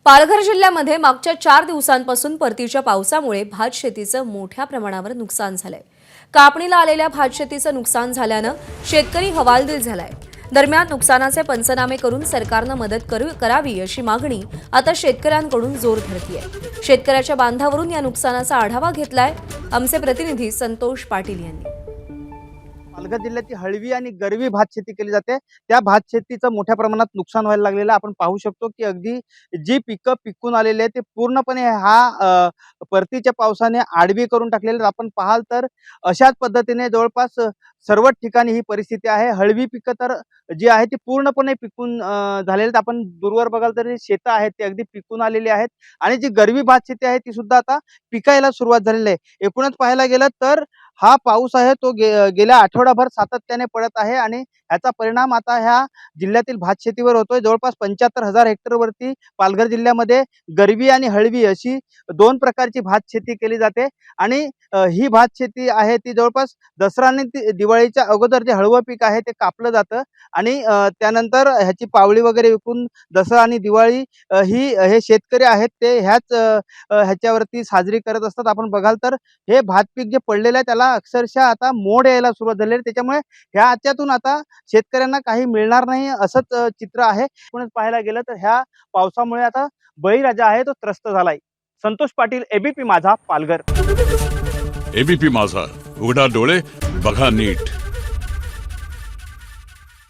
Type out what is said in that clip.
पालघर जिल्ह्यामध्ये मागच्या 4 दिवसांपासून परतीच्या पावसामुळे भात शेतीचं मोठ्या प्रमाणावर नुकसान झालंय। कापणीला आलेल्या भात शेतीचं नुकसान झाल्यानं शेतकरी हवालदिल झालाय। दरम्यान नुकसानाचे पंचनामे करून सरकारनं मदत करावी अशी मागणी आता शेतकऱ्यांकडून जोर धरतीये। शेतकऱ्याच्या बांधावरून या नुकसानाचा आढावा घेतलाय आमचे प्रतिनिधी संतोष पाटील यांनी। पालघर जिल्ह्याची हळवी आणि गरवी भात शेती केली जाते। त्या भात शेतीचं मोठ्या प्रमाणात नुकसान व्हायला लागलेलं आपण पाहू शकतो की अगदी जी पिकं पिकून आलेले आहेत ते पूर्णपणे परतीच्या पावसाने आडवी करून टाकलेले आहेत। आपण पाहाल तर अशाच पद्धतीने जवळपास सर्व ठिकाणी ही परिस्थिती आहे। हळवी पिकं तर जी आहे ती पूर्णपणे पिकून झालेली आहेत। आपण दूरवर बघाल तर शेतं आहेत ते अगदी पिकून आलेली आहेत आणि जी गरवी भात शेती आहे ती सुद्धा आता पिकायला सुरुवात झालेली आहे। एकूणच पाहायला गेलं तर हा पाऊस आहे तो गेल्या आठवडाभर सातत्याने पडत आहे आणि याचा परिणाम आता ह्या जिल्ह्यातील भात शेतीवर होतोय। जवळपास 75,000 हेक्टरवरती पालघर जिल्ह्यामध्ये गरवी आणि हळवी अशी दोन प्रकारची भात शेती केली जाते आणि ही भात शेती आहे ती जवळपास दसरा आणि दिवाळीच्या अगोदर जे हळवं पीक आहे ते कापलं जातं आणि त्यानंतर ह्याची पावळी वगैरे विकून दसरा आणि दिवाळी हे शेतकरी आहेत ते ह्याच्यावरती साजरी करत असतात। आपण बघाल तर हे भात पीक जे पडलेलं आहे त्याला अक्षरशः आता मोड यायला सुरुवात झालेली आहे। त्याच्यामुळे ह्याच्यातून आता शेतकऱ्यांना काही मिळणार नाही असंच चित्र आहे। पण पाहायला गेलं तर ह्या पावसामुळे आता बळीराजा आहे तो त्रस्त झालाय। संतोष पाटील, एबीपी माझा, पालघर। एबीपी माझा, उघडा डोळे बघा नीट।